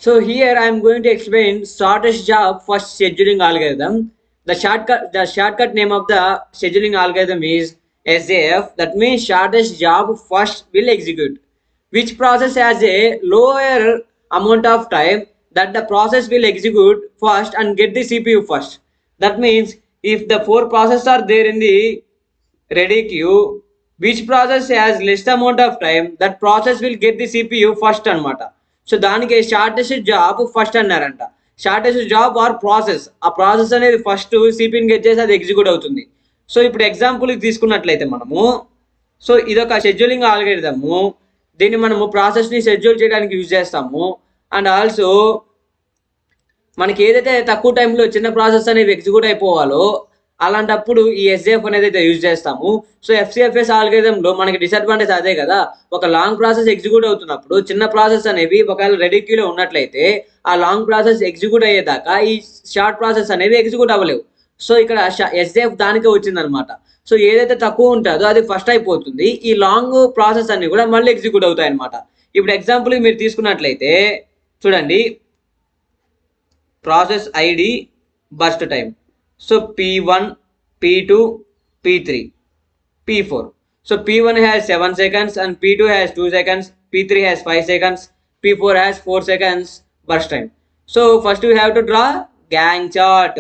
So here I am going to explain shortest job first scheduling algorithm. The shortcut name of the scheduling algorithm is SJF. That means shortest job first will execute, which process has a lower amount of time that the process will execute first and get the CPU first. That means if the four processes are there in the ready queue, which process has less amount of time, that process will get the CPU first అనమాట. So దానికి shortest job first అన్నారంట. Shortest job or process, ఆ process అనేది first సిపిని get చేసి అది execute అవుతుంది. So ఇప్పుడు example తీసుకున్నట్లయితే మనము, సో ఇదొక షెడ్యూలింగ్ ఆల్గరిథము. దీన్ని మనము ప్రాసెస్ని షెడ్యూల్ చేయడానికి యూజ్ చేస్తాము. అండ్ ఆల్సో మనకి ఏదైతే తక్కువ టైంలో చిన్న ప్రాసెస్ అనేవి ఎగ్జిక్యూట్ అయిపోవాలో అలాంటప్పుడు ఈ ఎస్జేఎఫ్ అనేది అయితే యూజ్ చేస్తాము. సో ఎఫ్సిఎఫ్ఎస్ ఆల్గరిథంలో మనకి డిసడ్వాంటేజ్ అదే కదా, ఒక లాంగ్ ప్రాసెస్ ఎగ్జిక్యూట్ అవుతున్నప్పుడు చిన్న ప్రాసెస్ అనేవి ఒకవేళ రెడీ క్యూలో ఉన్నట్లయితే ఆ లాంగ్ ప్రాసెస్ ఎగ్జిక్యూట్ అయ్యేదాకా ఈ షార్ట్ ప్రాసెస్ అనేవి ఎగ్జిక్యూట్ అవ్వలేవు. సో ఇక్కడ ఎస్జేఎఫ్ దానికే వచ్చిందనమాట. సో ఏదైతే తక్కువ ఉంటుందో అది ఫస్ట్ అయిపోతుంది, ఈ లాంగ్ ప్రాసెస్ అన్ని కూడా మళ్ళీ ఎగ్జిక్యూట్ అవుతాయి అనమాట. ఇప్పుడు ఎగ్జాంపుల్ మీరు తీసుకున్నట్లయితే చూడండి, process ID burst time. So P1, P2, P3, P4. So P1 has 7 seconds and P2 has 2 seconds, P3 has 5 seconds, P4 has 4 seconds burst time. So first we have to draw Gantt chart.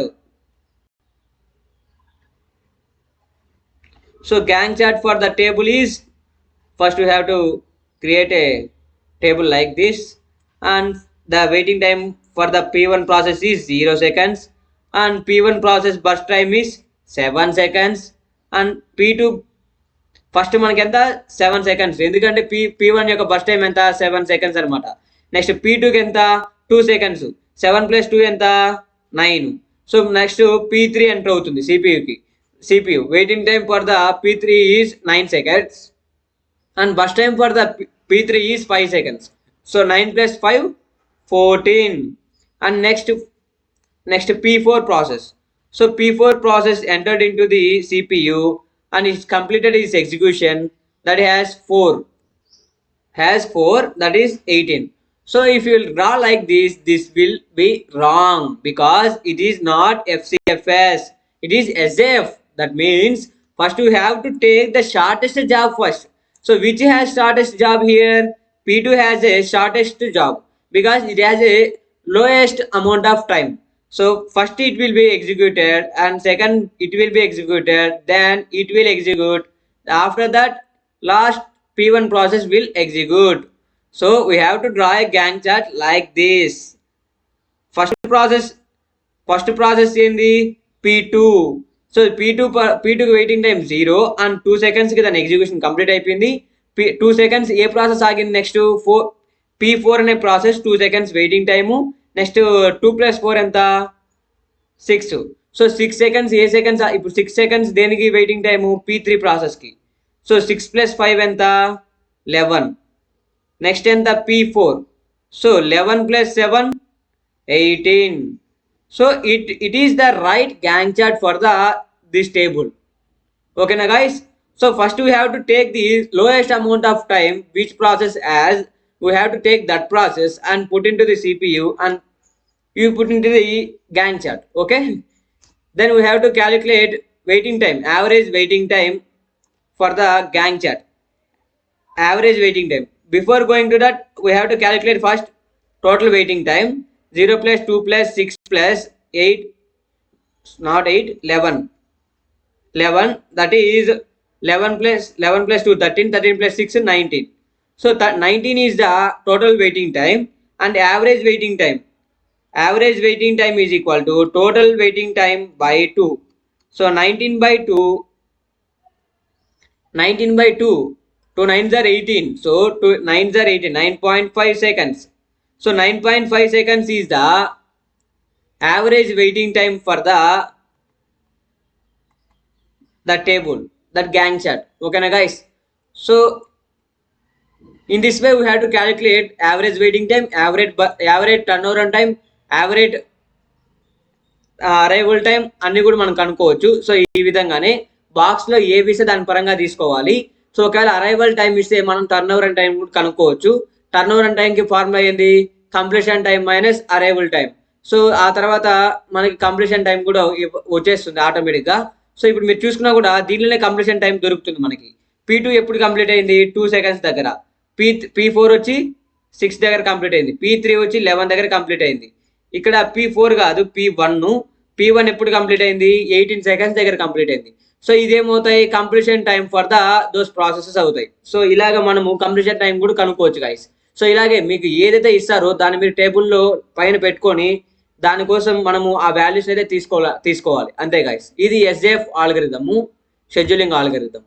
So Gantt chart for the table is, first we have to create a table like this, and the waiting time for the P1 process is 0 seconds. And P1 process burst time is 7 seconds and P2 first మనకి ఎంత 7 seconds, ఎందుకంటే P1 యొక్క burst time ఎంత 7 seconds అనమాట. Next P2కి ఎంత 2 seconds, 7 + 2 ఎంత 9. So next P3 enter అవుతుంది CPU waiting time for the P3 is 9 seconds and burst time for the P3 is 5 seconds. So 9 + 5 14. And next P4 process. So P4 process entered into the CPU and it's completed its execution, that has 4 that is 18. So if you will draw like this will be wrong because it is not FCFS, it is SJF. That means first you have to take the shortest job first. So which has shortest job here? P2 has a shortest job because it has a lowest amount of time. So first it will be executed and second it will be executed, then it will execute. After that last P1 process will execute. So we have to draw a Gantt chart like this. First process in the P2. So P2 waiting time 0 and 2 seconds ki then execution complete అయిపోయింది. 2 seconds ఏ process ఆగింది, next P4 అనే process 2 seconds waiting time. Next 2 + 4 ఎంత 6. So 6 seconds ఏ seconds, ఇప్పుడు 6 seconds దేనికి waiting time P3 ప్రాసెస్కి. So 6 + 5 ఎంత 11. Next ఎంత P4. So 11 + 7 18. So it is the right Gantt chart for this table. Okay na guys. So first we have to take the lowest amount of time which process has, we have to take that process and put into the CPU and you put into the Gantt chart. Okay, then we have to calculate waiting time, average waiting time for the Gantt chart, average waiting time. Before going to that we have to calculate first total waiting time. 0 + 2 + 6 + 8, not 8, 11, that is 11 + 2 13, 13 + 6 19. So 19 is the total waiting time and average waiting time is equal to total waiting time by 2. So 19 by 2, 2 9s are 18. So 2 9s are 18, 9.5 seconds. So 9.5 seconds is the average waiting time for the table, that Gantt chart. Okay na guys. So in this way we have to calculate average waiting time, average turnaround time, average arrival time అన్ని కూడా మనం కనుక్కోవచ్చు. So ఈ విధంగానే బాక్స్లో ఏవి ఇస్తే దాని పరంగా తీసుకోవాలి. సో ఒకవేళ అరైవల్ టైం ఇస్తే మనం టర్న్ ఓవర్ టైం కూడా కనుక్కోవచ్చు. టర్న్ ఓవర్ టైంకి ఫార్ములా ఏంది, completion time minus arrival time. So ఆ తర్వాత మనకి కంప్లీషన్ టైం కూడా వచ్చేస్తుంది ఆటోమేటిక్గా. సో ఇప్పుడు మీరు చూసుకున్నా కూడా దీనిలోనే కంప్లీషన్ టైం దొరుకుతుంది మనకి. P2 ఎప్పుడు కంప్లీట్ అయింది? 2 సెకండ్స్ దగ్గర. P4 వచ్చి 6 దగ్గర కంప్లీట్ అయింది. P3 వచ్చి 11 దగ్గర కంప్లీట్ అయింది. ఇక్కడ P4 కాదు P1. P1 ఎప్పుడు కంప్లీట్ అయింది? 18 సెకండ్స్ దగ్గర కంప్లీట్ అయింది. సో ఇదేమవుతాయి? Completion time for those processes అవుతాయి. సో ఇలాగ మనము కంప్లీషన్ టైం కూడా కనుక్కోవచ్చు గైస్. సో ఇలాగే మీకు ఏదైతే ఇస్తారో దాన్ని మీరు టేబుల్లో పైన పెట్టుకొని దానికోసం మనము ఆ వాల్యూస్ అయితే తీసుకోవాలి అంతే గైస్. ఇది SJF ఆల్గరిథము, షెడ్యూలింగ్ ఆల్గరిథం.